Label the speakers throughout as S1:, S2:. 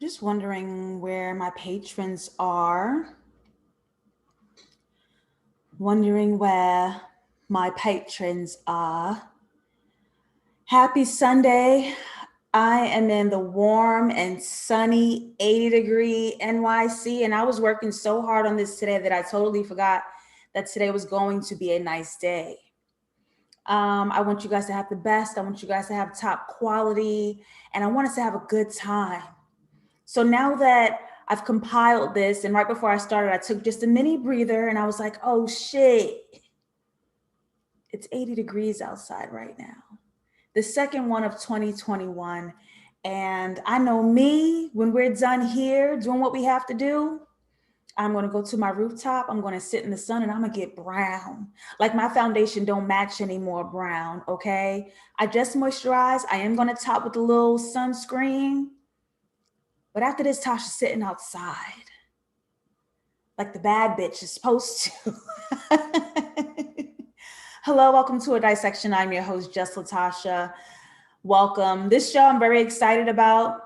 S1: Just wondering where my patrons are. Wondering where my patrons are. Happy Sunday. I am in the warm and sunny 80-degree NYC, and I was working so hard on this today that I totally forgot that today was going to be a nice day. I want you guys to have the best. I want you guys to have top quality, and I want us to have a good time. So now that I've compiled this, and right before I started, I took just a mini breather and I was like, oh shit, it's 80 degrees outside right now. The second one of 2021. And I know me, when we're done here doing what we have to do, I'm going to go to my rooftop. I'm going to sit in the sun and I'm going to get brown. Like my foundation don't match anymore brown, okay? I just moisturized. I am going to top with a little sunscreen. But after this, Tasha's sitting outside like the bad bitch is supposed to. Hello, welcome to a Dissection. I'm your host, JustLatasha. Welcome. This show I'm very excited about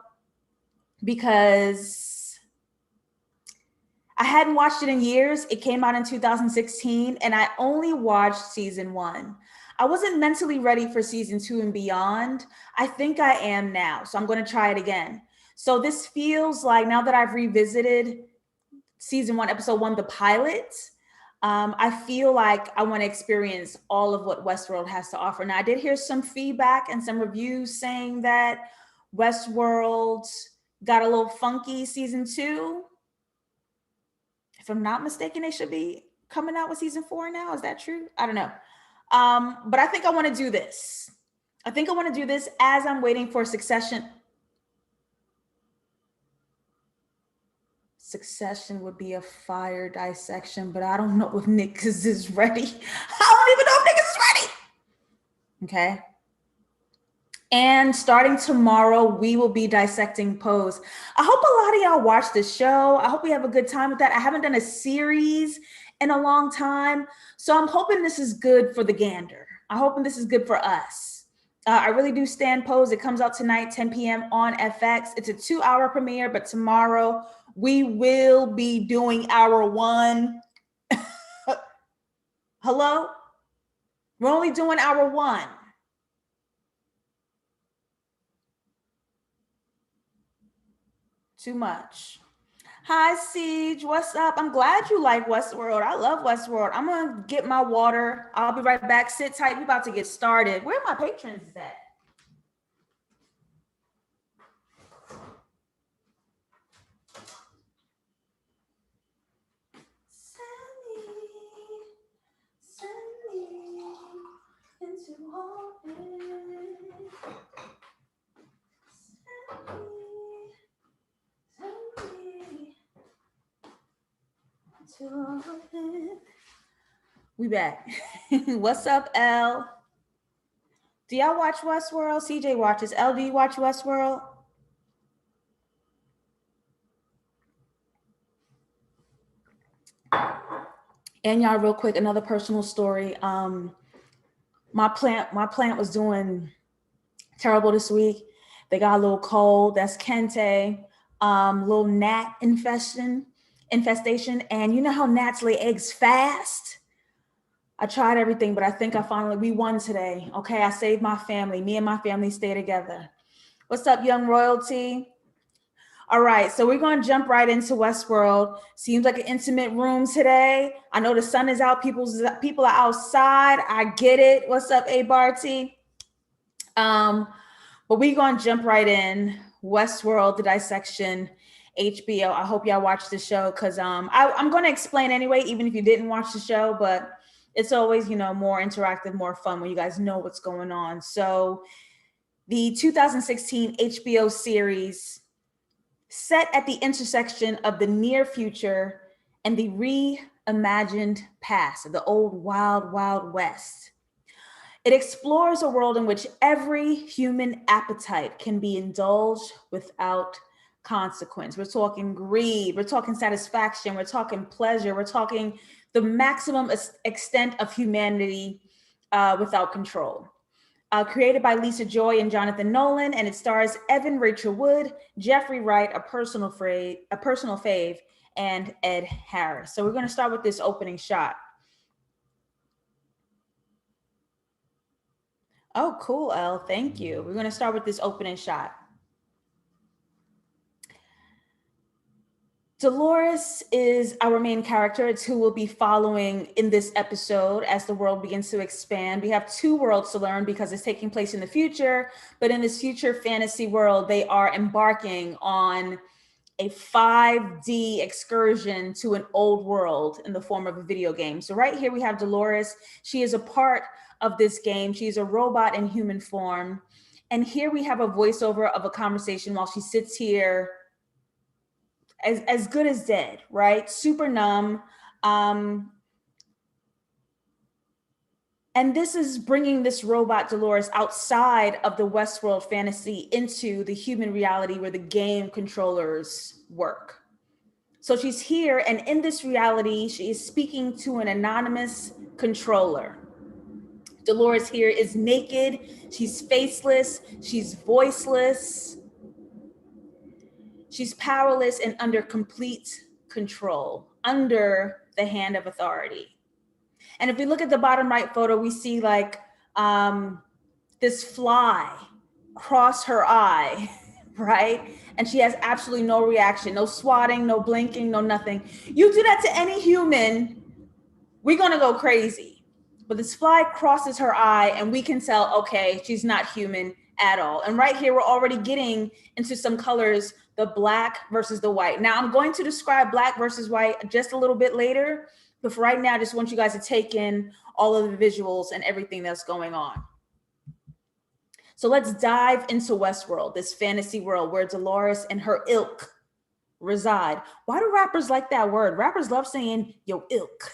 S1: because I hadn't watched it in years. It came out in 2016 and I only watched season 1. I wasn't mentally ready for season 2 and beyond. I think I am now, so I'm going to try it again. So this feels like, now that I've revisited season 1, episode 1, the pilot, I feel like I want to experience all of what Westworld has to offer. Now, I did hear some feedback and some reviews saying that Westworld got a little funky season 2. If I'm not mistaken, they should be coming out with season 4 now. Is that true? I don't know. But I think I want to do this. I think I want to do this as I'm waiting for Succession. Succession would be a fire dissection, but I don't know if niggas is ready. I don't even know if niggas is ready. Okay. And starting tomorrow, we will be dissecting Pose. I hope a lot of y'all watch this show. I hope we have a good time with that. I haven't done a series in a long time. So I'm hoping this is good for the gander. I'm hoping this is good for us. I really do stand Pose. It comes out tonight, 10 p.m. on FX. It's a 2-hour premiere, but tomorrow we will be doing hour 1. Hello? We're only doing hour 1. Too much. Hi, Siege. What's up? I'm glad you like Westworld. I love Westworld. I'm going to get my water. I'll be right back. Sit tight. We're about to get started. Where are my patrons at? Send me into orbit. Send me into orbit. We back. What's up, L? Do y'all watch Westworld? CJ watches. L, do you watch Westworld? And y'all, real quick, another personal story. My plant was doing terrible this week. They got a little cold. That's Kente. Little gnat infestation. And you know how gnats lay eggs fast? I tried everything, but I think we won today. Okay, I saved my family. Me and my family stay together. What's up, young royalty? All right, so we're going to jump right into Westworld. Seems like an intimate room today. I know the sun is out. People are outside. I get it. What's up, A Barty? But we're going to jump right in. Westworld, the dissection, HBO. I hope y'all watch the show because I'm going to explain anyway, even if you didn't watch the show. But it's always, more interactive, more fun when you guys know what's going on. So the 2016 HBO series set at the intersection of the near future and the reimagined past, the old wild, wild west. It explores a world in which every human appetite can be indulged without consequence. We're talking greed, we're talking satisfaction, we're talking pleasure, we're talking the maximum extent of humanity without control. Created by Lisa Joy and Jonathan Nolan, and it stars Evan Rachel Wood, Jeffrey Wright, a personal fave, and Ed Harris. So we're going to start with this opening shot. Oh, cool, Elle. Thank you. We're going to start with this opening shot. Dolores is our main character. It's who we'll be following in this episode as the world begins to expand. We have two worlds to learn because it's taking place in the future, but in this future fantasy world, they are embarking on a 5D excursion to an old world in the form of a video game. So right here we have Dolores. She is a part of this game. She's a robot in human form. And here we have a voiceover of a conversation while she sits here as good as dead, right? Super numb. And this is bringing this robot Dolores outside of the Westworld fantasy into the human reality where the game controllers work. So she's here, and in this reality, she is speaking to an anonymous controller. Dolores here is naked, she's faceless, she's voiceless. She's powerless and under complete control, under the hand of authority. And if we look at the bottom right photo, we see like this fly cross her eye, right? And she has absolutely no reaction, no swatting, no blinking, no nothing. You do that to any human, we're gonna go crazy. But this fly crosses her eye and we can tell, okay, she's not human at all. And right here, we're already getting into some colors, the black versus the white. Now I'm going to describe black versus white just a little bit later, but for right now, I just want you guys to take in all of the visuals and everything that's going on. So let's dive into Westworld, this fantasy world where Dolores and her ilk reside. Why do rappers like that word? Rappers love saying, yo, ilk.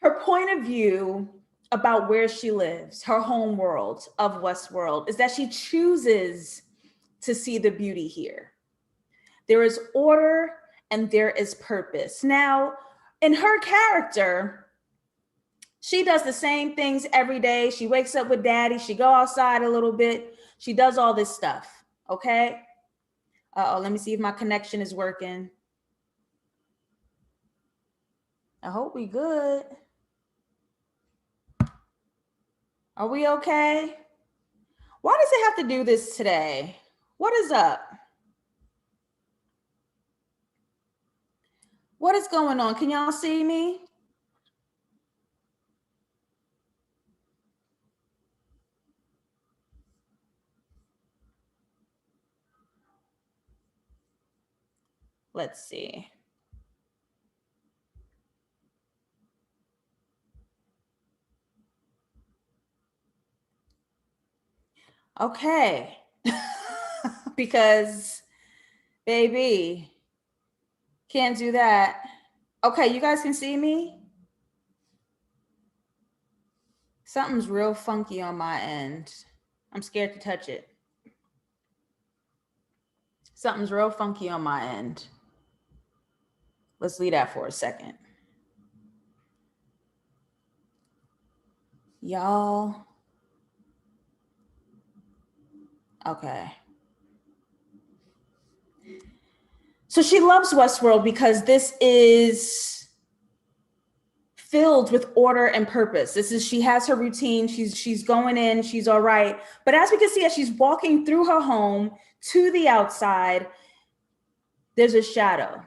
S1: Her point of view about where she lives, her home world of Westworld, is that she chooses to see the beauty here. There is order and there is purpose. Now, in her character, she does the same things every day. She wakes up with daddy. She go outside a little bit. She does all this stuff, okay? Uh-oh, let me see if my connection is working. I hope we good. Are we okay? Why does it have to do this today? What is up? What is going on? Can y'all see me? Let's see. Okay. Because, baby, can't do that. Okay, you guys can see me? Something's real funky on my end. I'm scared to touch it. Something's real funky on my end. Let's leave that for a second. Y'all. Okay. So she loves Westworld because this is filled with order and purpose. She has her routine. She's going in, she's all right. But as we can see, as she's walking through her home to the outside, there's a shadow.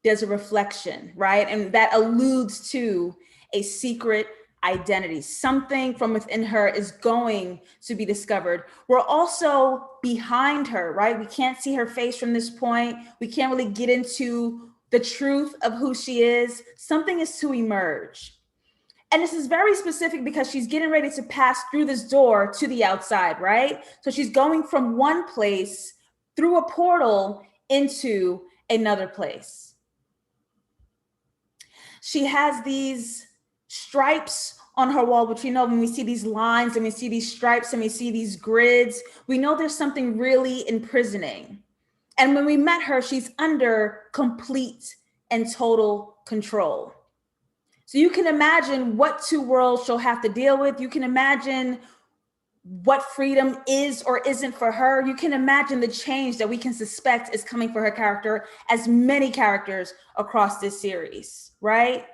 S1: There's a reflection, right? And that alludes to a secret identity. Something from within her is going to be discovered. We're also behind her, right? We can't see her face from this point. We can't really get into the truth of who she is. Something is to emerge. And this is very specific because she's getting ready to pass through this door to the outside, right? So she's going from one place through a portal into another place. She has these stripes on her wall, which we know when we see these lines and we see these stripes and we see these grids, we know there's something really imprisoning. And when we met her, she's under complete and total control. So you can imagine what two worlds she'll have to deal with. You can imagine what freedom is or isn't for her. You can imagine the change that we can suspect is coming for her character, as many characters across this series, right?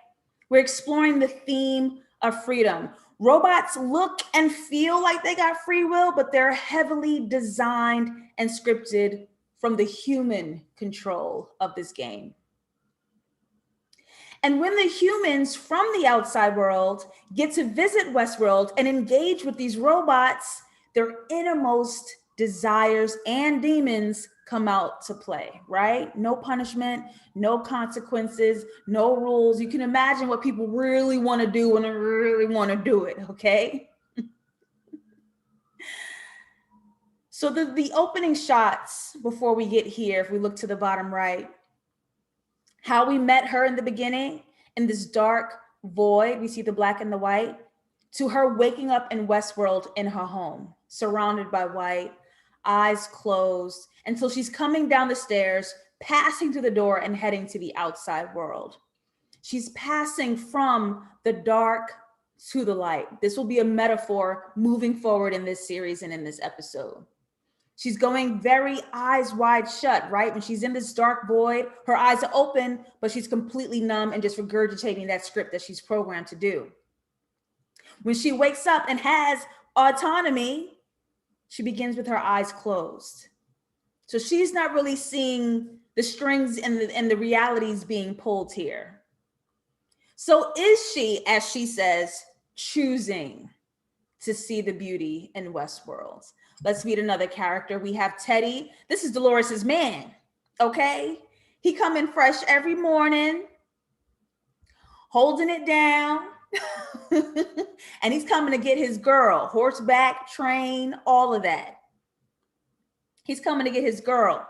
S1: We're exploring the theme of freedom. Robots look and feel like they got free will, but they're heavily designed and scripted from the human control of this game. And when the humans from the outside world get to visit Westworld and engage with these robots, their innermost desires and demons come out to play, right? No punishment, no consequences, no rules. You can imagine what people really want to do when they really want to do it, okay? So the opening shots before we get here, if we look to the bottom right, how we met her in the beginning in this dark void, we see the black and the white, to her waking up in Westworld in her home, surrounded by white, eyes closed, until she's coming down the stairs, passing through the door and heading to the outside world. She's passing from the dark to the light. This will be a metaphor moving forward in this series and in this episode. She's going very eyes wide shut, right? When she's in this dark void, her eyes are open, but she's completely numb and just regurgitating that script that she's programmed to do. When she wakes up and has autonomy, she begins with her eyes closed. So she's not really seeing the strings and the realities being pulled here. So is she, as she says, choosing to see the beauty in Westworld? Let's meet another character. We have Teddy. This is Dolores's man, okay? He come in fresh every morning, holding it down. And he's coming to get his girl, horseback, train, all of that. He's coming to get his girl.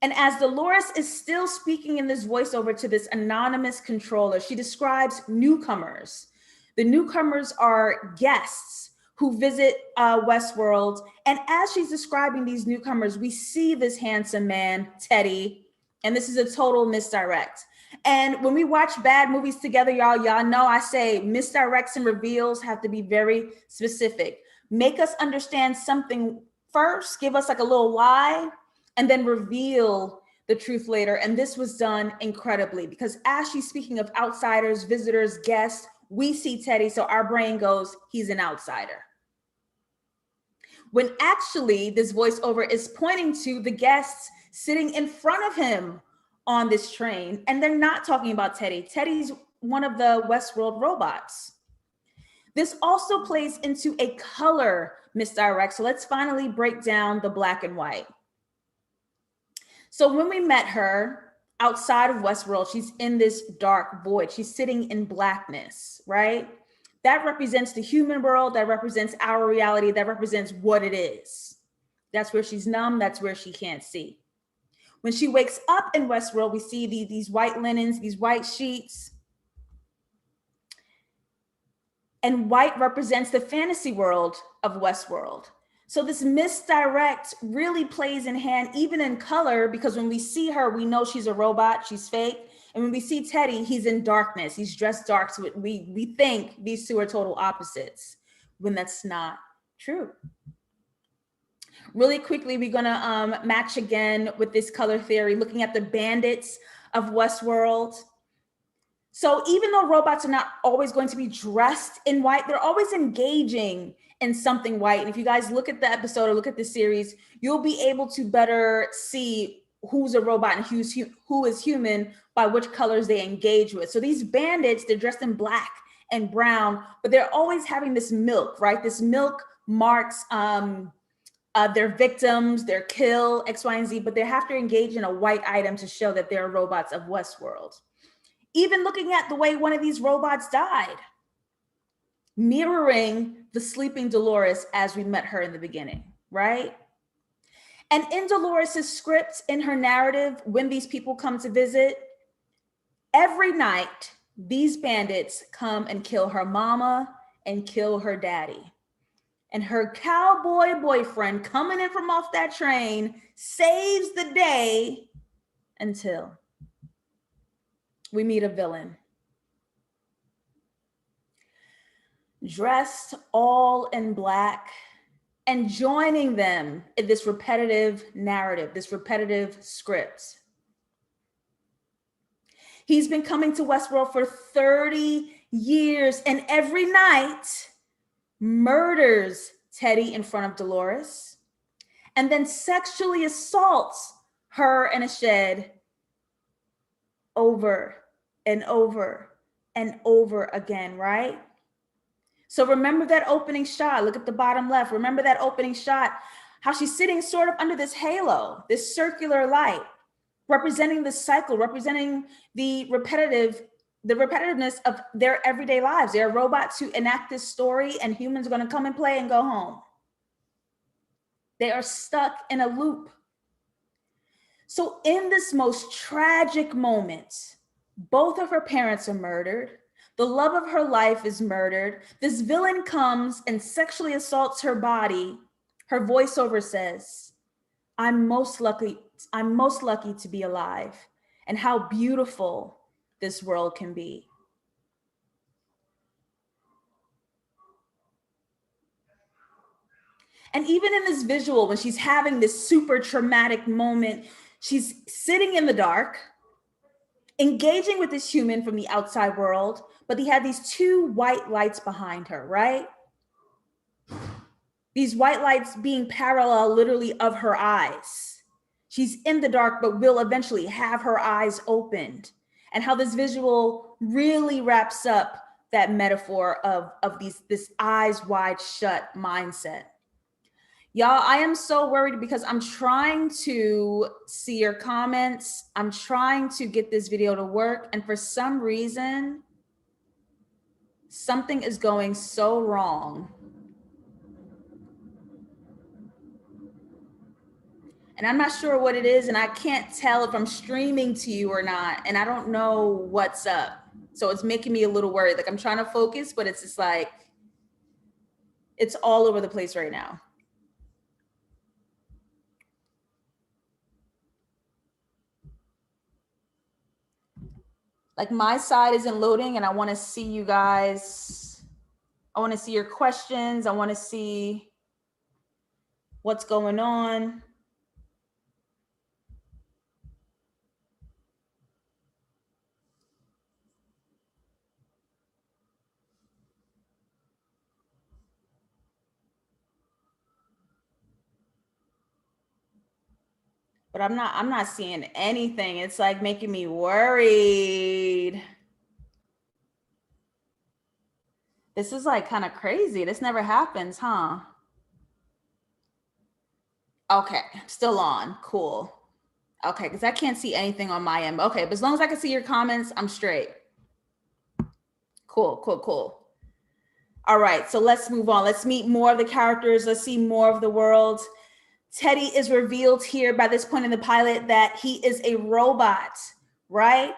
S1: And as Dolores is still speaking in this voiceover to this anonymous controller, she describes newcomers. The newcomers are guests who visit Westworld. And as she's describing these newcomers, we see this handsome man, Teddy, and this is a total misdirect. And when we watch bad movies together, y'all know I say misdirects and reveals have to be very specific. Make us understand something first, give us like a little lie, and then reveal the truth later. And this was done incredibly, because as she's speaking of outsiders, visitors, guests, we see Teddy, so our brain goes, he's an outsider. When actually this voiceover is pointing to the guests sitting in front of him on this train, and they're not talking about Teddy. Teddy's one of the Westworld robots. This also plays into a color misdirect. So let's finally break down the black and white. So when we met her outside of Westworld, she's in this dark void. She's sitting in blackness, right? That represents the human world. That represents our reality. That represents what it is. That's where she's numb. That's where she can't see. When she wakes up in Westworld, we see these white linens, these white sheets. And white represents the fantasy world of Westworld. So this misdirect really plays in hand, even in color, because when we see her, we know she's a robot, she's fake. And when we see Teddy, he's in darkness, he's dressed dark. So we think these two are total opposites, when that's not true. Really quickly, we're gonna match again with this color theory, looking at the bandits of Westworld. So even though robots are not always going to be dressed in white, they're always engaging in something white. And if you guys look at the episode or look at the series, you'll be able to better see who's a robot and who is human by which colors they engage with. So these bandits, they're dressed in black and brown, but they're always having this milk, right? This milk marks their victims, their kill, X, Y, and Z, but they have to engage in a white item to show that they're robots of Westworld. Even looking at the way one of these robots died, mirroring the sleeping Dolores as we met her in the beginning, right? And in Dolores's script, in her narrative, when these people come to visit, every night, these bandits come and kill her mama and kill her daddy. And her cowboy boyfriend coming in from off that train saves the day until we meet a villain. dressed all in black and joining them in this repetitive narrative, this repetitive script. He's been coming to Westworld for 30 years, and every night murders Teddy in front of Dolores and then sexually assaults her in a shed over and over and over again, right? So remember that opening shot. Look at the bottom left. Remember that opening shot, how she's sitting sort of under this halo, this circular light, representing the cycle, representing the repetitiveness of their everyday lives. They're robots who enact this story, and humans are going to come and play and go home. They are stuck in a loop. So in this most tragic moment, both of her parents are murdered. The love of her life is murdered. This villain comes and sexually assaults her body. Her voiceover says, I'm most lucky to be alive, and how beautiful this world can be. And even in this visual, when she's having this super traumatic moment, she's sitting in the dark, engaging with this human from the outside world, but he had these two white lights behind her, right? These white lights being parallel literally of her eyes. She's in the dark, but will eventually have her eyes opened. And how this visual really wraps up that metaphor of this eyes wide shut mindset. Y'all, I am so worried because I'm trying to see your comments. I'm trying to get this video to work. And for some reason, something is going so wrong. And I'm not sure what it is. And I can't tell if I'm streaming to you or not. And I don't know what's up. So it's making me a little worried. Like I'm trying to focus, but it's just like, it's all over the place right now. Like my side isn't loading and I want to see you guys. I want to see your questions. I want to see what's going on. But I'm not seeing anything. It's like making me worried. This is like kind of crazy. This never happens, huh? Okay, still on. Cool. Okay, because I can't see anything on my end. Okay, but as long as I can see your comments, I'm straight. Cool, cool, cool. All right, so let's move on. Let's meet more of the characters. Let's see more of the world. Teddy is revealed here by this point in the pilot that he is a robot, right?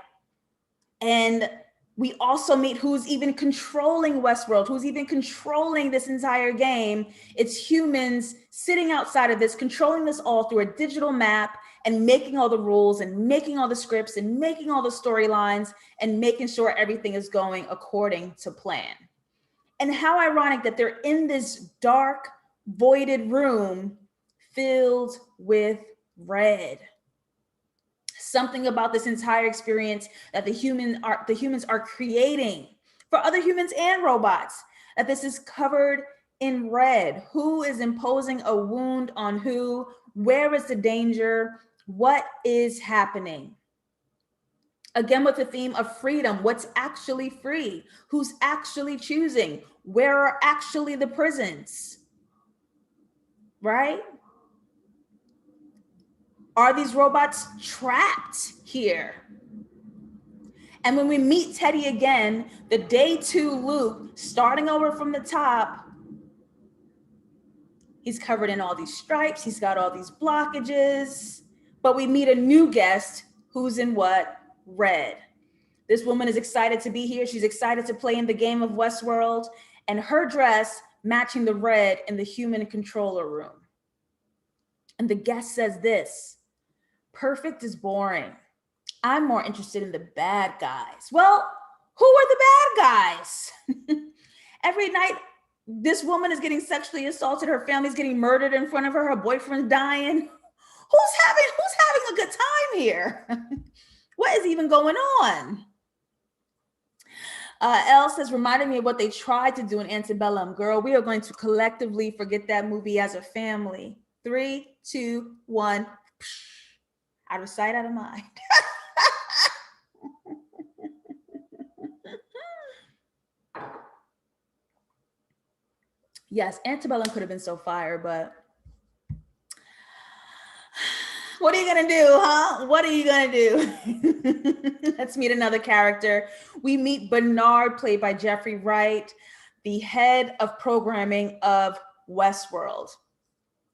S1: And we also meet who's even controlling Westworld, who's even controlling this entire game. It's humans sitting outside of this, controlling this all through a digital map and making all the rules and making all the scripts and making all the storylines and making sure everything is going according to plan. And how ironic that they're in this dark, voided room filled with red. Something about this entire experience that the humans are creating for other humans and robots, that this is covered in red. Who is imposing a wound on who? Where is the danger? What is happening? Again, with the theme of freedom, what's actually free? Who's actually choosing? Where are actually the prisons? Right? Are these robots trapped here? And when we meet Teddy again, the day 2 loop, starting over from the top, he's covered in all these stripes, he's got all these blockages, but we meet a new guest who's in what? Red. This woman is excited to be here. She's excited to play in the game of Westworld, and her dress matching the red in the human controller room. And the guest says this: perfect is boring. I'm more interested in the bad guys. Well, who are the bad guys? Every night, this woman is getting sexually assaulted. Her family's getting murdered in front of her. Her boyfriend's dying. Who's having a good time here? What is even going on? Elle says, reminded me of what they tried to do in Antebellum. Girl, we are going to collectively forget that movie as a family. 3, 2, 1. Out of sight, out of mind. Yes, Antebellum could have been so fire, but what are you gonna do, huh? What are you gonna do? Let's meet another character. We meet Bernard, played by Jeffrey Wright, the head of programming of Westworld.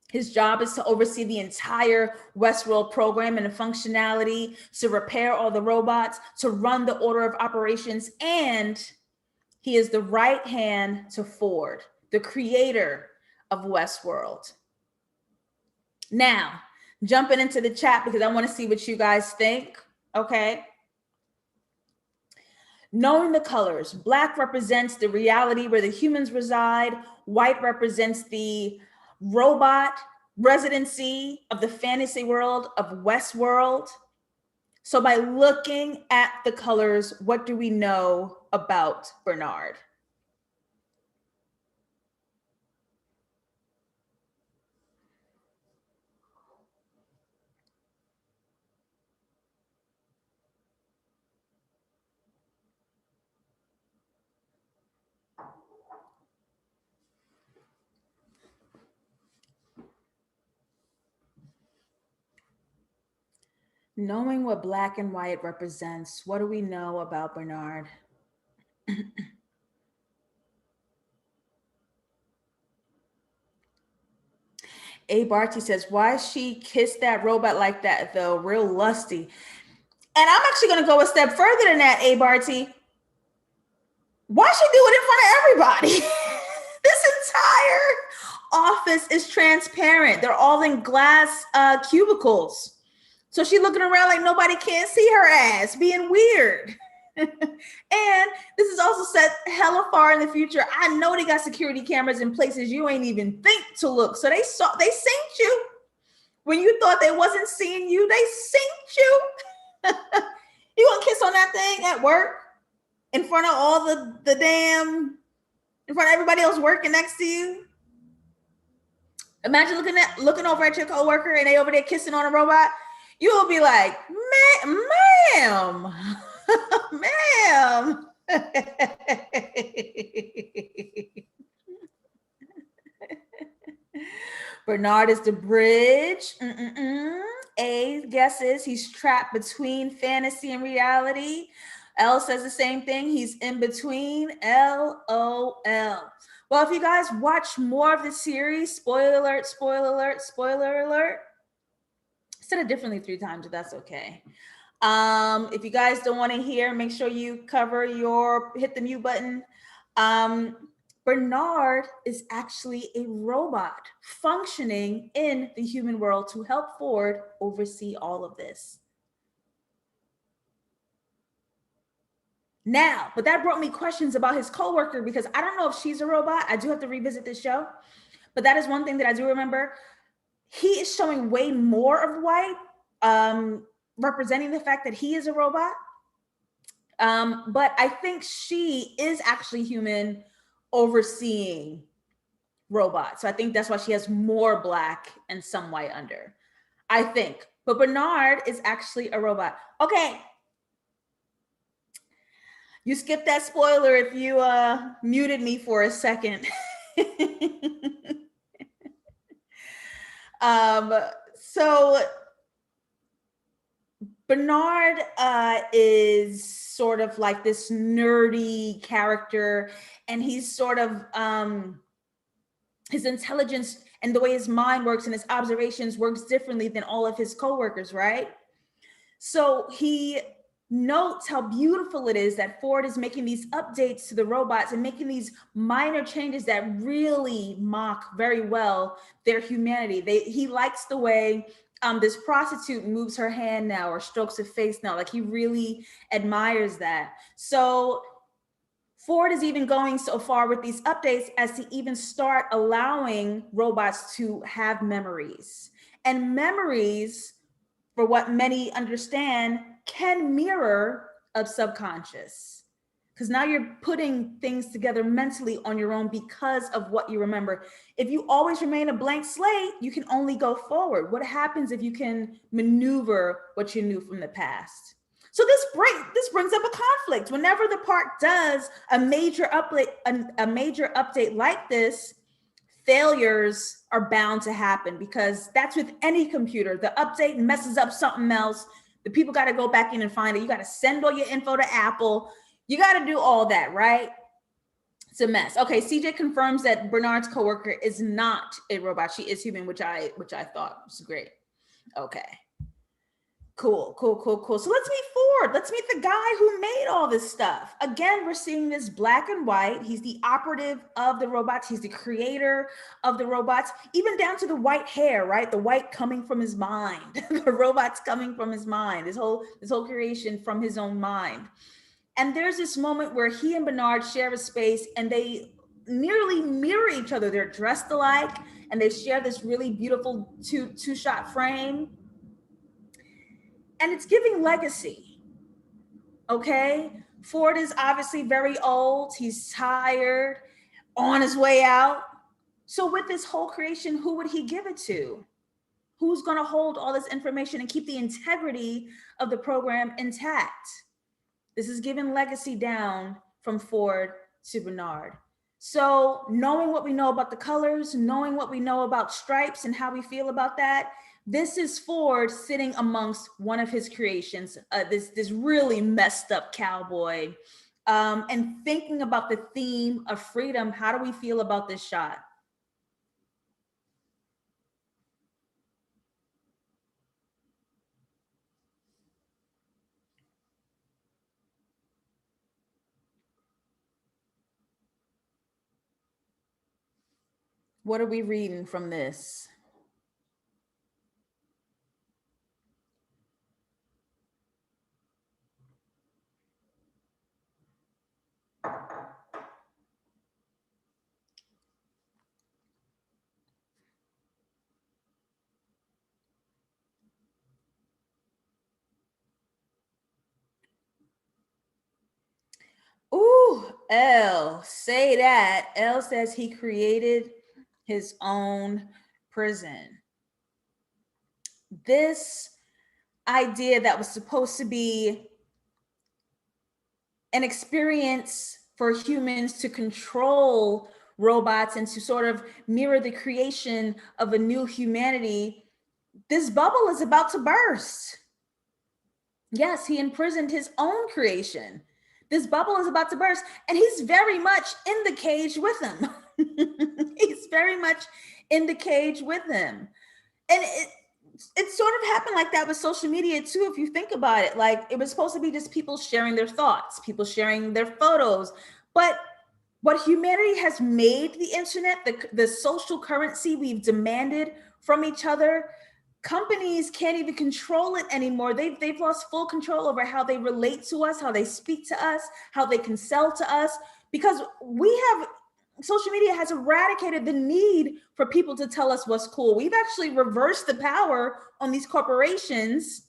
S1: His job is to oversee the entire Westworld program and the functionality, to repair all the robots, to run the order of operations, and he is the right hand to Ford, the creator of Westworld. Now, jumping into the chat because I want to see what you guys think, okay? Knowing the colors, black represents the reality where the humans reside, white represents the robot residency of the fantasy world of Westworld. So by looking at the colors, what do we know about Bernard? Knowing what black and white represents, what do we know about Bernard? A. Barty says, why she kissed that robot like that though? Real lusty. And I'm actually going to go a step further than that, A. Barty. Why she do it in front of everybody? This entire office is transparent. They're all in glass cubicles. So she looking around like nobody can see her ass, being weird. And this is also set hella far in the future. I know they got security cameras in places you ain't even think to look. So they synced you. When you thought they wasn't seeing you, they synced you. You gonna kiss on that thing at work? In front of all the damn, in front of everybody else working next to you? Imagine looking over at your coworker and they over there kissing on a robot. You will be like, ma'am. Ma'am. Bernard is the bridge. A guesses he's trapped between fantasy and reality. L says the same thing. He's in between. LOL. Well, if you guys watch more of the series, spoiler alert, spoiler alert, spoiler alert. I said it differently 3 times, but that's okay. If you guys don't want to hear, make sure you hit the mute button. Bernard is actually a robot functioning in the human world to help Ford oversee all of this. Now, but that brought me questions about his coworker because I don't know if she's a robot. I do have to revisit this show, but that is one thing that I do remember. He is showing way more of white, representing the fact that he is a robot. But I think she is actually human overseeing robots. So I think that's why she has more black and some white under, I think. But Bernard is actually a robot. Okay. You skipped that spoiler if you muted me for a second. So Bernard is sort of like this nerdy character, and he's sort of his intelligence and the way his mind works and his observations works differently than all of his coworkers, right? So he notes how beautiful it is that Ford is making these updates to the robots and making these minor changes that really mock very well their humanity. He likes the way this prostitute moves her hand now or strokes her face now. Like he really admires that. So Ford is even going so far with these updates as to even start allowing robots to have memories. And memories, for what many understand, can mirror of subconscious. Because now you're putting things together mentally on your own because of what you remember. If you always remain a blank slate, you can only go forward. What happens if you can maneuver what you knew from the past? So this brings up a conflict. Whenever the park does a major update like this, failures are bound to happen, because that's with any computer. The update messes up something else. The people got to go back in and find it. You got to send all your info to Apple. You got to do all that, right? It's a mess. Okay, CJ confirms that Bernard's coworker is not a robot. She is human, which I thought was great. Okay. Cool. So let's meet Ford. Let's meet the guy who made all this stuff. Again, we're seeing this black and white. He's the operative of the robots. He's the creator of the robots, even down to the white hair, right? The white coming from his mind. The robots coming from his mind. This whole creation from his own mind. And there's this moment where he and Bernard share a space and they nearly mirror each other. They're dressed alike and they share this really beautiful two-shot frame. And it's giving legacy, okay? Ford is obviously very old. He's tired, on his way out. So with this whole creation, who would he give it to? Who's going to hold all this information and keep the integrity of the program intact? This is giving legacy down from Ford to Bernard. So knowing what we know about the colors, knowing what we know about stripes and how we feel about that, this is Ford sitting amongst one of his creations, this really messed up cowboy, and thinking about the theme of freedom. How do we feel about this shot? What are we reading from this? Ooh, L, say that. L says he created his own prison. This idea that was supposed to be an experience for humans to control robots and to sort of mirror the creation of a new humanity, this bubble is about to burst. Yes, he imprisoned his own creation. This bubble is about to burst, and he's very much in the cage with him. He's very much in the cage with him. And it sort of happened like that with social media too, if you think about it. Like, it was supposed to be just people sharing their thoughts, people sharing their photos. But what humanity has made the internet, the social currency we've demanded from each other, companies can't even control it anymore. They've lost full control over how they relate to us, how they speak to us, how they can sell to us, because social media has eradicated the need for people to tell us what's cool. We've actually reversed the power on these corporations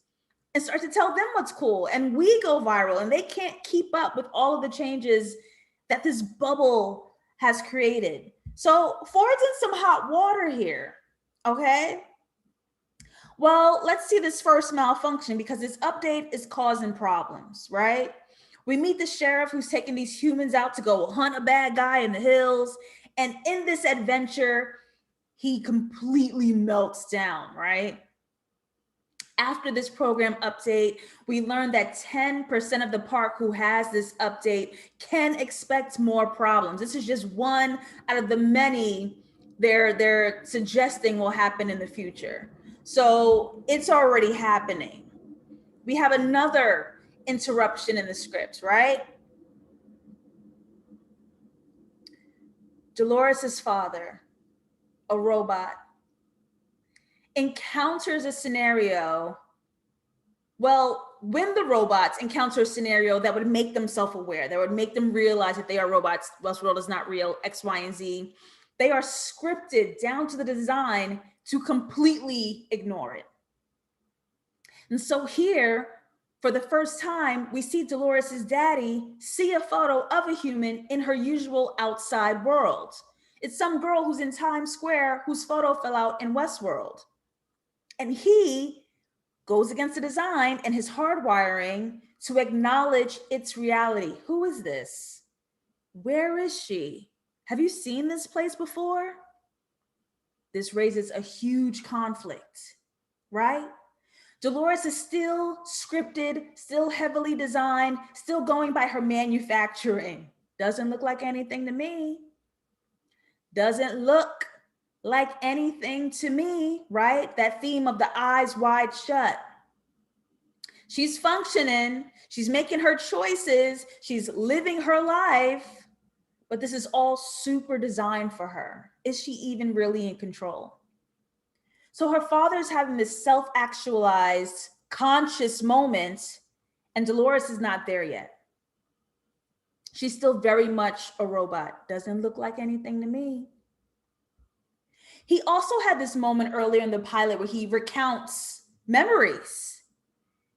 S1: and start to tell them what's cool. And we go viral, and they can't keep up with all of the changes that this bubble has created. So Ford's in some hot water here, okay? Well, let's see this first malfunction, because this update is causing problems, right? We meet the sheriff who's taking these humans out to go hunt a bad guy in the hills. And in this adventure, he completely melts down, right? After this program update, we learned that 10% of the park who has this update can expect more problems. This is just one out of the many they're suggesting will happen in the future. So it's already happening. We have another interruption in the script, right? Dolores's father, a robot, encounters a scenario. Well, when the robots encounter a scenario that would make them self-aware, that would make them realize that they are robots, Westworld is not real, X, Y, and Z, they are scripted down to the design to completely ignore it. And so here, for the first time, we see Dolores's daddy see a photo of a human in her usual outside world. It's some girl who's in Times Square whose photo fell out in Westworld. And he goes against the design and his hardwiring to acknowledge its reality. Who is this? Where is she? Have you seen this place before? This raises a huge conflict, right? Dolores is still scripted, still heavily designed, still going by her manufacturing. Doesn't look like anything to me. Doesn't look like anything to me, right? That theme of the eyes wide shut. She's functioning, she's making her choices, she's living her life, but this is all super designed for her. Is she even really in control? So her father's having this self-actualized, conscious moment, and Dolores is not there yet. She's still very much a robot. Doesn't look like anything to me. He also had this moment earlier in the pilot where he recounts memories.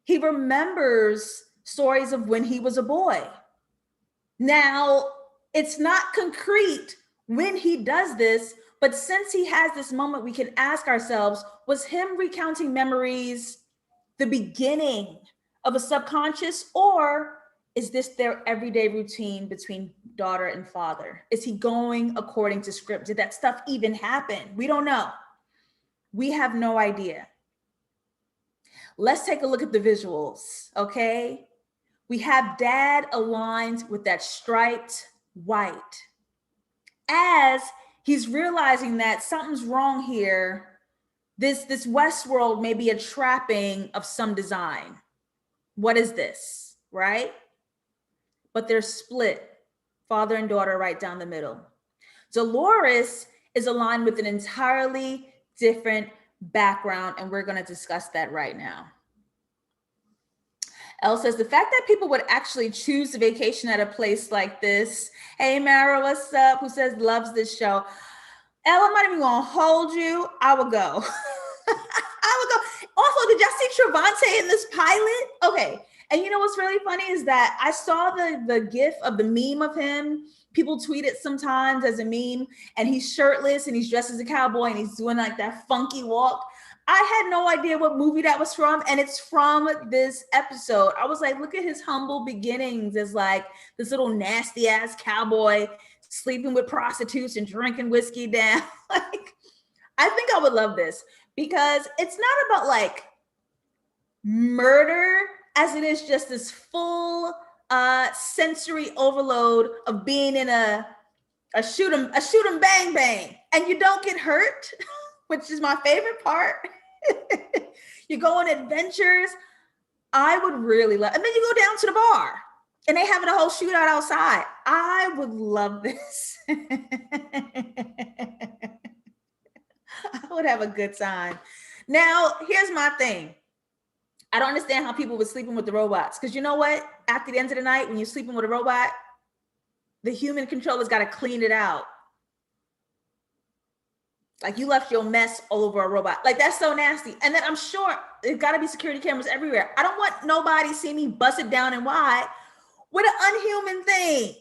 S1: He remembers stories of when he was a boy. Now, it's not concrete when he does this, but since he has this moment, we can ask ourselves, was him recounting memories the beginning of a subconscious, or is this their everyday routine between daughter and father? Is he going according to script? Did that stuff even happen? We don't know. We have no idea. Let's take a look at the visuals, okay? We have dad aligned with that striped white. As he's realizing that something's wrong here, this Westworld may be a trapping of some design. What is this, right? But they're split, father and daughter right down the middle. Dolores is aligned with an entirely different background, and we're going to discuss that right now. Elle says, the fact that people would actually choose to vacation at a place like this. Hey, Mara, what's up? Who says loves this show? Elle, I'm not even going to hold you. I will go. I would go. Also, did y'all see Trevante in this pilot? Okay. And you know what's really funny is that I saw the gif of the meme of him. People tweet it sometimes as a meme, and he's shirtless and he's dressed as a cowboy and he's doing like that funky walk. I had no idea what movie that was from, and it's from this episode. I was like, look at his humble beginnings as like this little nasty ass cowboy sleeping with prostitutes and drinking whiskey down. Like, I think I would love this because it's not about like murder as it is just this full sensory overload of being in a shoot 'em bang bang, and you don't get hurt, which is my favorite part. You go on adventures. I would really love, and then you go down to the bar and they having a whole shootout outside. I would love this. I would have a good time. Now, here's my thing. I don't understand how people were sleeping with the robots, because you know what? After the end of the night, when you're sleeping with a robot, the human controller's got to clean it out. Like, you left your mess all over a robot. Like, that's so nasty. And then I'm sure there's got to be security cameras everywhere. I don't want nobody see me bust it down and wide with an unhuman thing.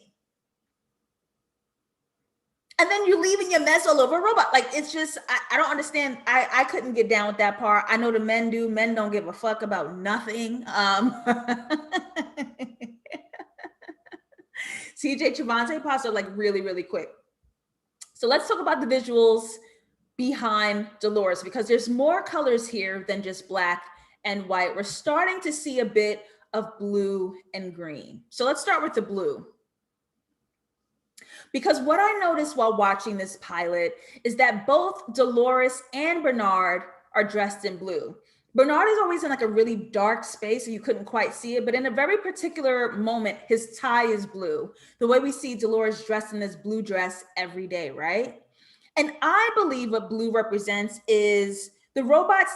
S1: And then you're leaving your mess all over a robot. Like, it's just, I don't understand. I couldn't get down with that part. I know the men do. Men don't give a fuck about nothing. CJ Chavante Pasta, like really, really quick. So let's talk about the visuals behind Dolores, because there's more colors here than just black and white. We're starting to see a bit of blue and green. So let's start with the blue. Because what I noticed while watching this pilot is that both Dolores and Bernard are dressed in blue. Bernard is always in like a really dark space, so you couldn't quite see it, but in a very particular moment, his tie is blue. The way we see Dolores dressed in this blue dress every day, right? And I believe what blue represents is the The robot's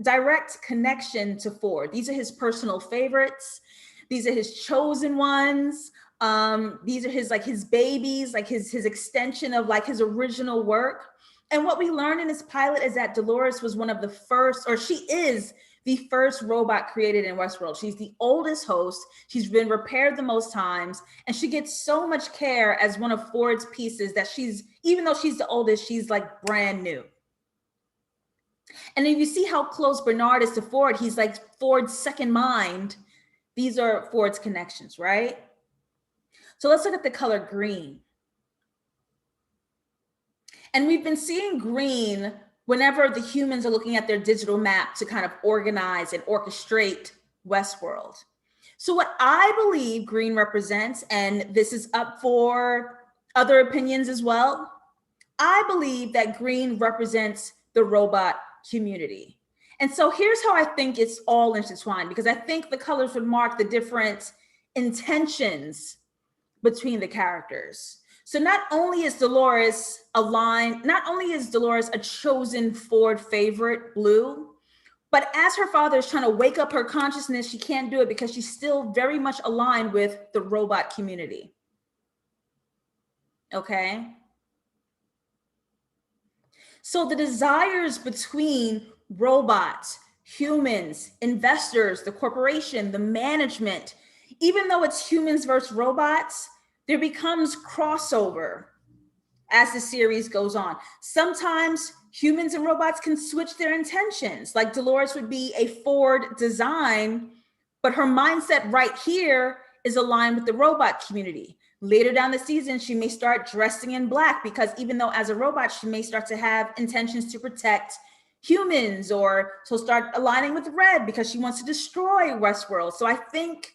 S1: direct connection to Ford. These are his personal favorites. These are his chosen ones. These are his babies, like his extension of like his original work. And what we learned in this pilot is that Dolores was one of the first, or she is the first robot created in Westworld. She's the oldest host. She's been repaired the most times, and she gets so much care as one of Ford's pieces that even though she's the oldest, she's like brand new. And if you see how close Bernard is to Ford, he's like Ford's second mind. These are Ford's connections, right? So let's look at the color green. And we've been seeing green whenever the humans are looking at their digital map to kind of organize and orchestrate Westworld. So what I believe green represents, and this is up for other opinions as well, I believe that green represents the robot community. And so here's how I think it's all intertwined, because I think the colors would mark the different intentions between the characters. So not only is Dolores a chosen Ford favorite, blue, but as her father is trying to wake up her consciousness, she can't do it because she's still very much aligned with the robot community. Okay? So the desires between robots, humans, investors, the corporation, the management, even though it's humans versus robots, there becomes crossover as the series goes on. Sometimes humans and robots can switch their intentions. Like Dolores would be a Ford design, but her mindset right here is aligned with the robot community. Later down the season, she may start dressing in black because even though as a robot, she may start to have intentions to protect humans, or she'll start aligning with red because she wants to destroy Westworld. So I think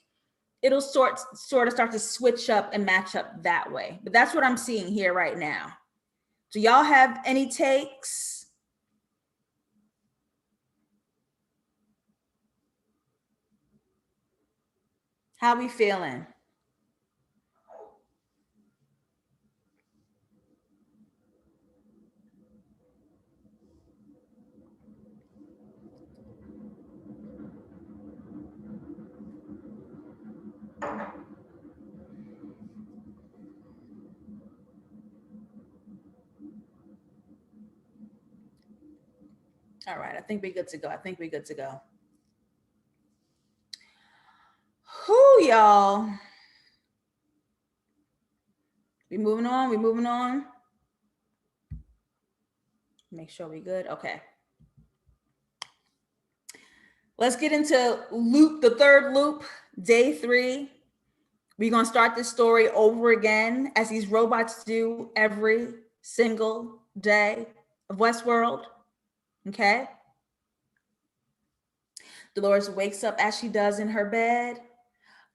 S1: it'll sort of start to switch up and match up that way. But that's what I'm seeing here right now. Do y'all have any takes? How we feeling? All right, I think we're good to go. Whoo, y'all. We moving on. Make sure we good. Okay. Let's get into the third loop, day 3. We're going to start this story over again, as these robots do every single day of Westworld. Okay? Dolores wakes up as she does in her bed,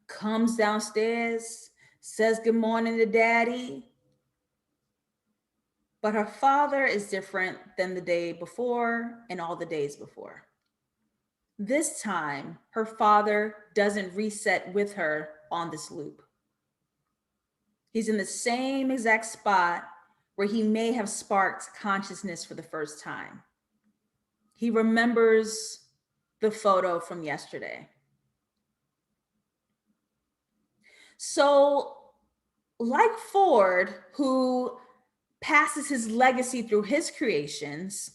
S1: comes downstairs, says good morning to Daddy. But her father is different than the day before and all the days before. This time, her father doesn't reset with her on this loop. He's in the same exact spot where he may have sparked consciousness for the first time. He remembers the photo from yesterday. So, like Ford, who passes his legacy through his creations,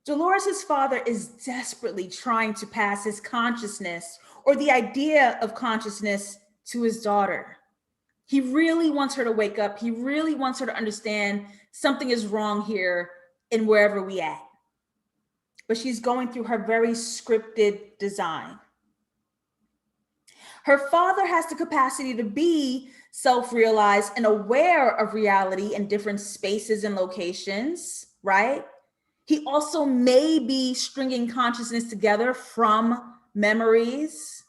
S1: Dolores' father is desperately trying to pass his consciousness, or the idea of consciousness, to his daughter. He really wants her to wake up. He really wants her to understand something is wrong here in wherever we at. But she's going through her very scripted design. Her father has the capacity to be self-realized and aware of reality in different spaces and locations, right? He also may be stringing consciousness together from memories.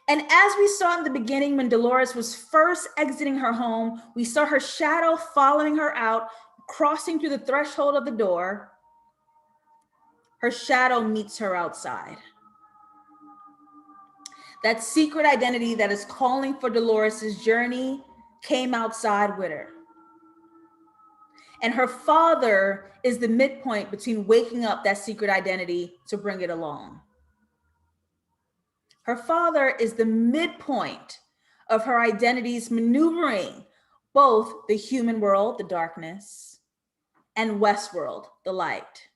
S1: And as we saw in the beginning, when Dolores was first exiting her home, we saw her shadow following her out, crossing through the threshold of the door. Her shadow meets her outside. That secret identity that is calling for Dolores' journey came outside with her. And her father is the midpoint between waking up that secret identity to bring it along. Her father is the midpoint of her identities maneuvering both the human world, the darkness, and Westworld, the light.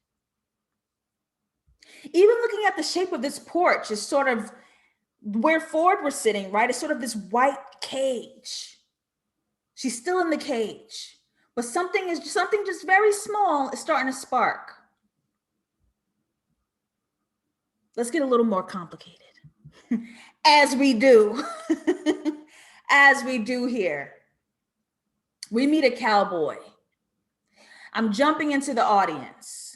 S1: Even looking at the shape of this porch is sort of where Ford was sitting, right? It's sort of this white cage. She's still in the cage, but something just very small is starting to spark. Let's get a little more complicated. As we do. As we do here. We meet a cowboy. I'm jumping into the audience.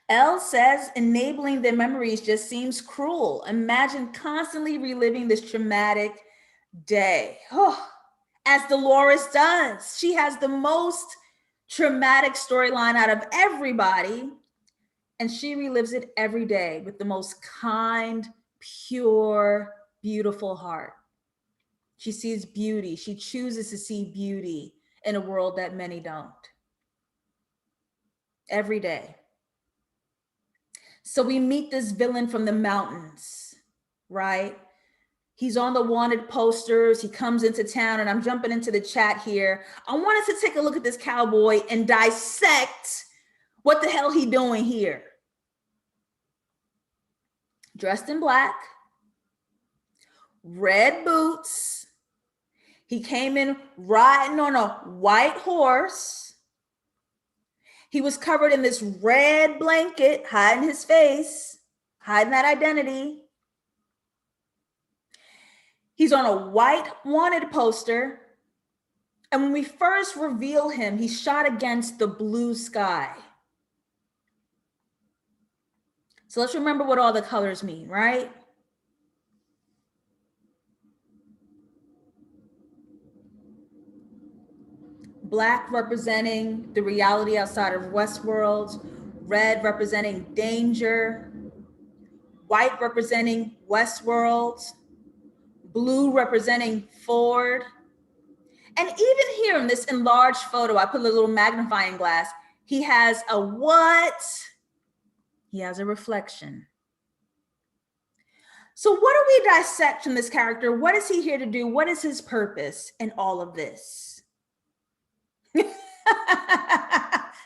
S1: Elle says enabling their memories just seems cruel. Imagine constantly reliving this traumatic day. Oh, as Dolores does. She has the most traumatic storyline out of everybody. And she relives it every day with the most kind, pure, beautiful heart. She sees beauty. She chooses to see beauty in a world that many don't. Every day. So we meet this villain from the mountains, right? He's on the wanted posters. He comes into town, and I'm jumping into the chat here. I want us to take a look at this cowboy and dissect what the hell he doing here. Dressed in black, red boots. He came in riding on a white horse. He was covered in this red blanket, hiding his face, hiding that identity. He's on a white wanted poster. And when we first reveal him, he's shot against the blue sky. So let's remember what all the colors mean, right? Black representing the reality outside of Westworld, red representing danger, white representing Westworld, blue representing Ford. And even here in this enlarged photo, I put a little magnifying glass. He has a what? He has a reflection. So what do we dissect from this character? What is he here to do? What is his purpose in all of this?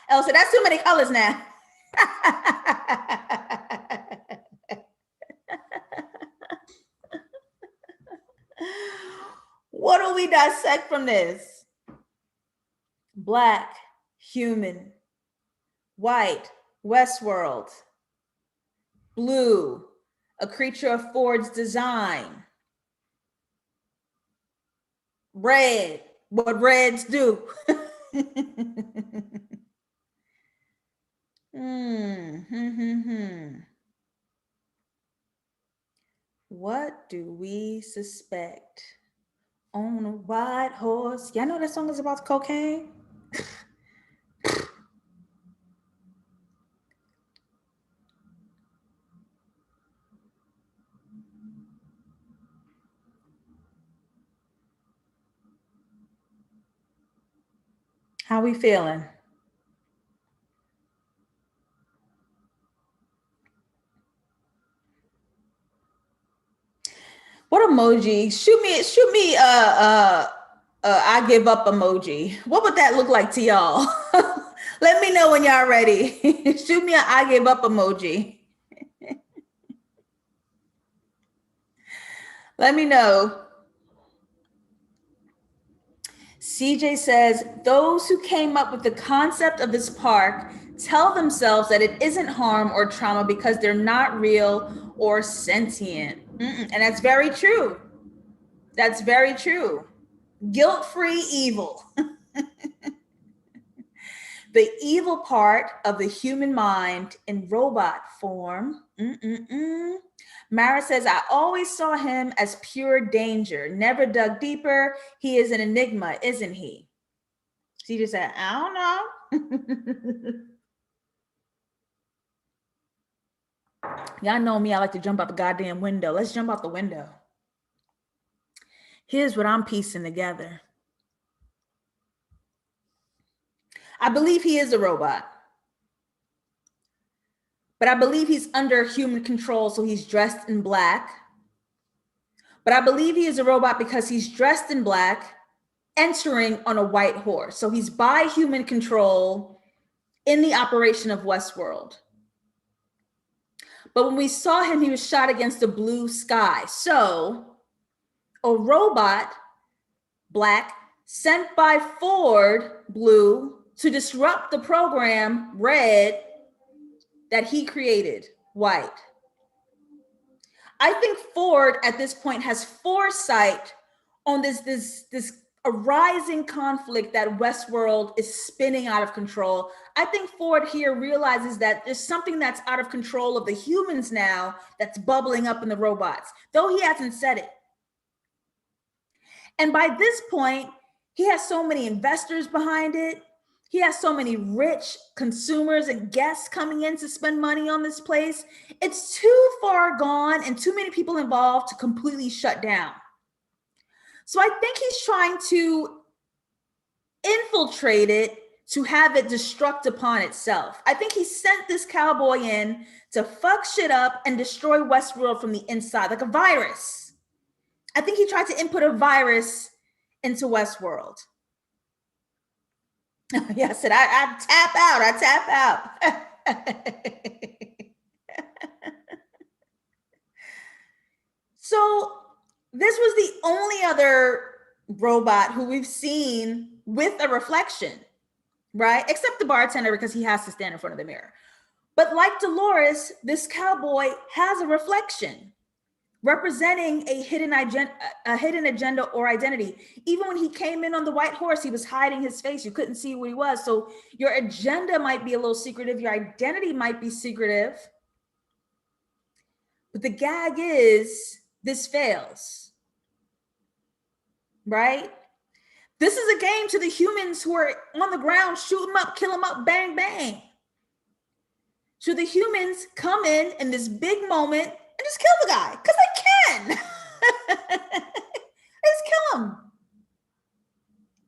S1: Elsa, that's too many colors now. What do we dissect from this? Black, human. White, Westworld. Blue, a creature of Ford's design. Red, what reds do. What do we suspect? On a white horse. Y'all know that song is about cocaine? How we feeling? What emoji? Shoot me I give up emoji. What would that look like to y'all? Let me know when y'all ready. Shoot me an I give up emoji. Let me know. CJ says, those who came up with the concept of this park tell themselves that it isn't harm or trauma because they're not real or sentient. And that's very true. That's very true. Guilt-free evil. The evil part of the human mind in robot form. Mara says, I always saw him as pure danger, never dug deeper. He is an enigma, isn't he? She just said, I don't know. Y'all know me, I like to jump out the goddamn window. Let's jump out the window. Here's what I'm piecing together. I believe he is a robot. But I believe he's under human control, so he's dressed in black. But I believe he is a robot because he's dressed in black, entering on a white horse. So he's by human control in the operation of Westworld. But when we saw him, he was shot against the blue sky. So a robot, black, sent by Ford, blue, to disrupt the program, red, that he created, white. I think Ford at this point has foresight on this arising conflict that Westworld is spinning out of control. I think Ford here realizes that there's something that's out of control of the humans now that's bubbling up in the robots, though he hasn't said it. And by this point, he has so many investors behind it. He has so many rich consumers and guests coming in to spend money on this place. It's too far gone and too many people involved to completely shut down. So I think he's trying to infiltrate it to have it destruct upon itself. I think he sent this cowboy in to fuck shit up and destroy Westworld from the inside, like a virus. I think he tried to input a virus into Westworld. Yeah, I said, I tap out. So this was the only other robot who we've seen with a reflection, right? Except the bartender, because he has to stand in front of the mirror. But like Dolores, this cowboy has a reflection representing a hidden agenda or identity. Even when he came in on the white horse, he was hiding his face. You couldn't see what he was. So your agenda might be a little secretive. Your identity might be secretive. But the gag is this fails, right? This is a game to the humans who are on the ground, shoot them up, kill them up, bang, bang. So the humans come in this big moment and just kill the guy, because they can. Just kill him.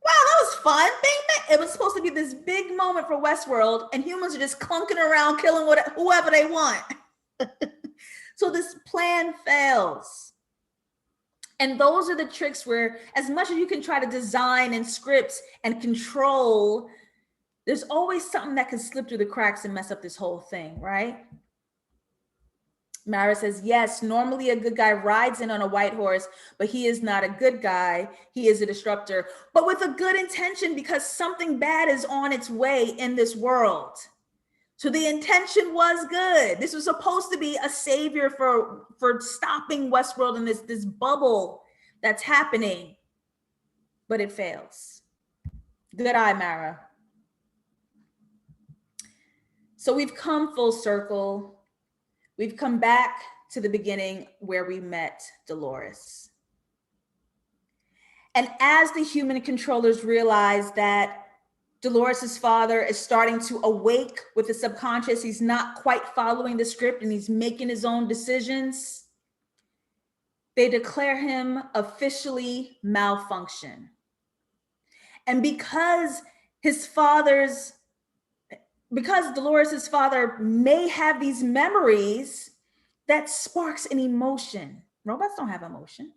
S1: Wow, that was fun. Bang, bang. It was supposed to be this big moment for Westworld, and humans are just clunking around, killing whoever they want. So this plan fails. And those are the tricks where, as much as you can try to design and script and control, there's always something that can slip through the cracks and mess up this whole thing, right? Mara says, yes, normally a good guy rides in on a white horse, but he is not a good guy. He is a disruptor, but with a good intention, because something bad is on its way in this world. So the intention was good. This was supposed to be a savior for stopping Westworld in this bubble that's happening, but it fails. Good eye, Mara. So we've come full circle. We've come back to the beginning where we met Dolores. And as the human controllers realize that Dolores's father is starting to awake with the subconscious, he's not quite following the script and he's making his own decisions, they declare him officially malfunction. And because Dolores's father may have these memories, that sparks an emotion. Robots don't have emotion.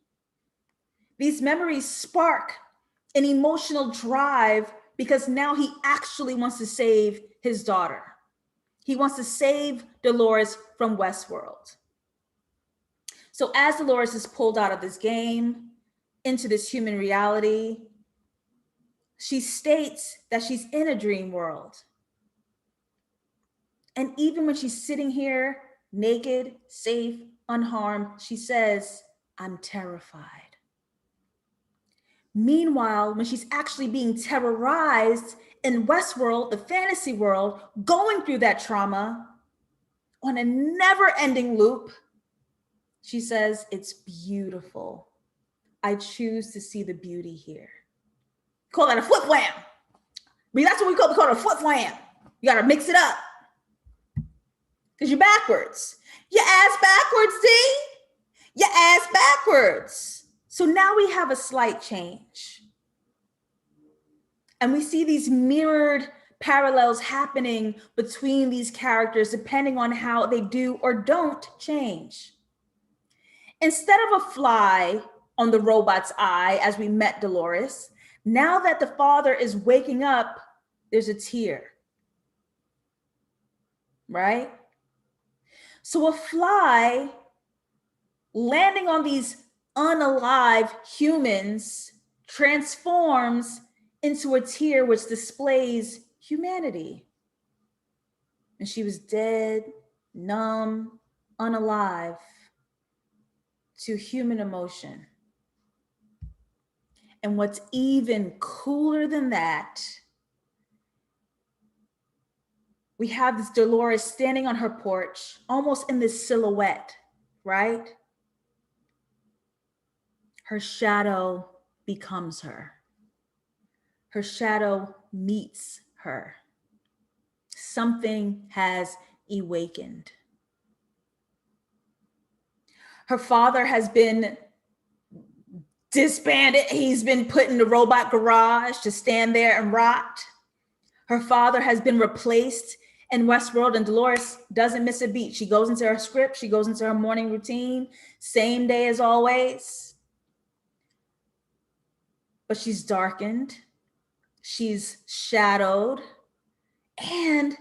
S1: These memories spark an emotional drive, because now he actually wants to save his daughter. He wants to save Dolores from Westworld. So as Dolores is pulled out of this game into this human reality, she states that she's in a dream world. And even when she's sitting here, naked, safe, unharmed, she says, I'm terrified. Meanwhile, when she's actually being terrorized in Westworld, the fantasy world, going through that trauma on a never-ending loop, she says, it's beautiful. I choose to see the beauty here. Call that a foot wham. I mean, that's what we call it, a foot wham. You got to mix it up, because you're backwards. Your ass backwards, D. Your ass backwards. So now we have a slight change. And we see these mirrored parallels happening between these characters depending on how they do or don't change. Instead of a fly on the robot's eye as we met Dolores, now that the father is waking up, there's a tear, right? So a fly landing on these unalive humans transforms into a tear which displays humanity. And she was dead, numb, unalive to human emotion. And what's even cooler than that, we have this Dolores standing on her porch, almost in this silhouette, right? Her shadow becomes her. Her shadow meets her. Something has awakened. Her father has been disbanded. He's been put in the robot garage to stand there and rot. Her father has been replaced in Westworld, and Dolores doesn't miss a beat. She goes into her script. She goes into her morning routine, same day as always. But she's darkened. She's shadowed. And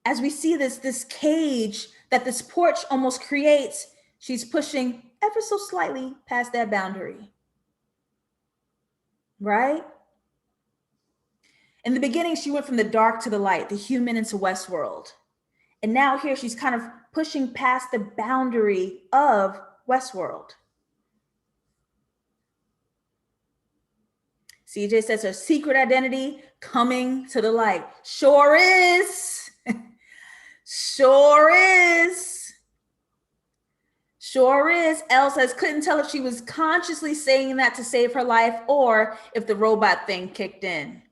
S1: as we see this cage that this porch almost creates, she's pushing ever so slightly past that boundary, right? In the beginning, she went from the dark to the light, the human into Westworld. And now here she's kind of pushing past the boundary of Westworld. CJ says her secret identity coming to the light. Sure is. Sure is. Sure is. Elle says, couldn't tell if she was consciously saying that to save her life or if the robot thing kicked in.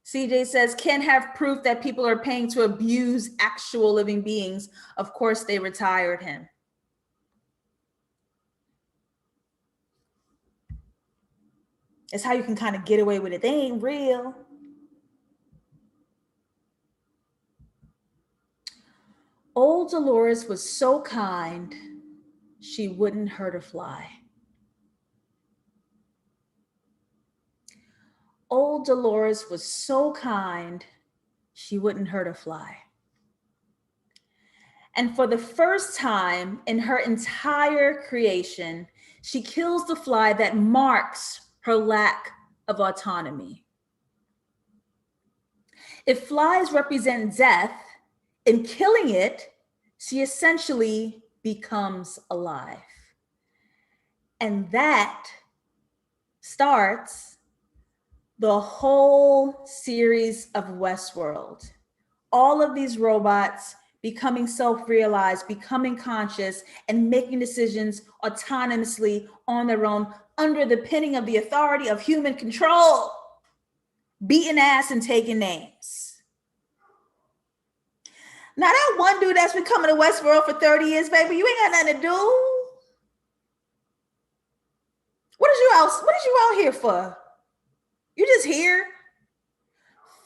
S1: CJ says, can't have proof that people are paying to abuse actual living beings. Of course, they retired him. It's how you can kind of get away with it. They ain't real. Old Dolores was so kind, she wouldn't hurt a fly. Old Dolores was so kind, she wouldn't hurt a fly. And for the first time in her entire creation, she kills the fly that marks her lack of autonomy. If flies represent death, in killing it, she essentially becomes alive. And that starts the whole series of Westworld. All of these robots becoming self-realized, becoming conscious, and making decisions autonomously on their own under the pinning of the authority of human control, beating ass and taking names. Now that one dude that's been coming to Westworld for 30 years, baby, you ain't got nothing to do. What is you out here for? You just here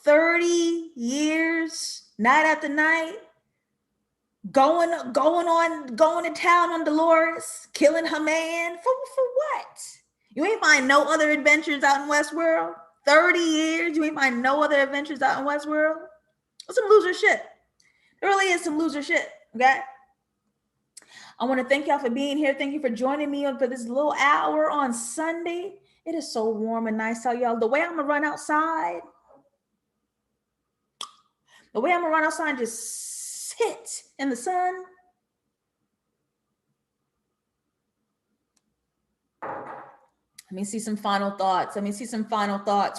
S1: 30 years, night after night, going to town on Dolores, killing her man. For what? You ain't find no other adventures out in Westworld? 30 years, you ain't find no other adventures out in Westworld? That's some loser shit. It really is some loser shit, okay? I want to thank y'all for being here. Thank you for joining me for this little hour on Sunday. It is so warm and nice out, y'all. The way I'm going to run outside and just sit in the sun. Let me see some final thoughts.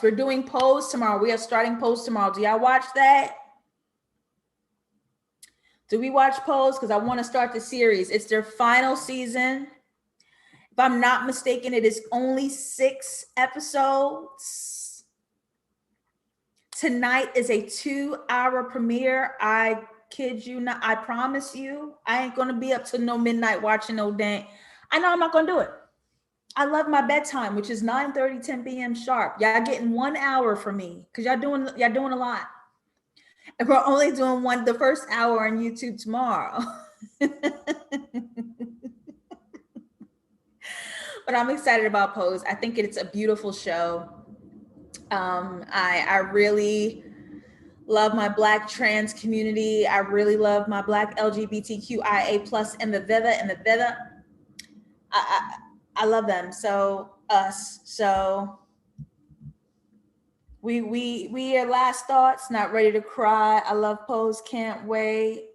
S1: We're doing Pose tomorrow. We are starting Pose tomorrow. Do y'all watch that? Do we watch Pose? Because I want to start the series. It's their final season. If I'm not mistaken, it is only 6 episodes. Tonight is a 2-hour premiere. I kid you not. I promise you, I ain't going to be up till no midnight watching no dang. I know I'm not going to do it. I love my bedtime, which is 9:30, 10 p.m. sharp. Y'all getting 1 hour from me because y'all doing a lot. And we're only doing the first hour on YouTube tomorrow. But I'm excited about Pose. I think it's a beautiful show. I really love my Black trans community. I really love my Black LGBTQIA plus and the Veda. I love them. So us. So we are last thoughts, not ready to cry. I love Pose, can't wait.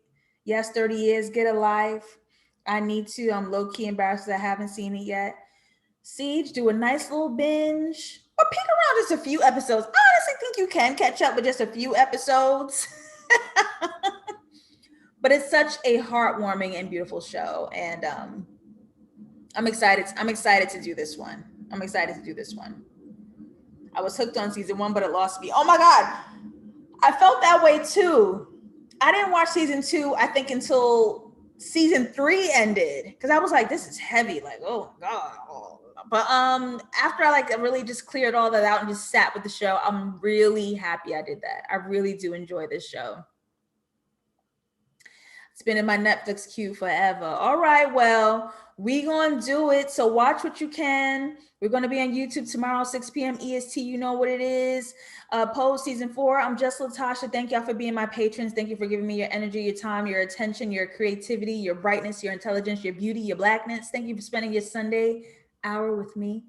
S1: Yes, 30 years, get a life. I need to. I'm low-key embarrassed that I haven't seen it yet. Siege, do a nice little binge. Or peek around just a few episodes. I honestly think you can catch up with just a few episodes. But it's such a heartwarming and beautiful show. And I'm excited. I'm excited to do this one. I'm excited to do this one. I was hooked on season 1, but it lost me. Oh my God. I felt that way too. I didn't watch season 2, I think, until season 3 ended. Because I was like, this is heavy. Like, oh my God. But after I really just cleared all that out and just sat with the show, I'm really happy I did that. I really do enjoy this show. It's been in my Netflix queue forever. All right, well, we gonna do it. So watch what you can. We're gonna be on YouTube tomorrow, 6 p.m. EST. You know what it is. Pose season 4. I'm JustLatasha. Thank y'all for being my patrons. Thank you for giving me your energy, your time, your attention, your creativity, your brightness, your intelligence, your beauty, your Blackness. Thank you for spending your Sunday hour with me.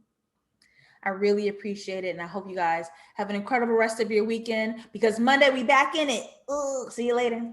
S1: I really appreciate it. And I hope you guys have an incredible rest of your weekend, because Monday we back in it. Ooh, see you later.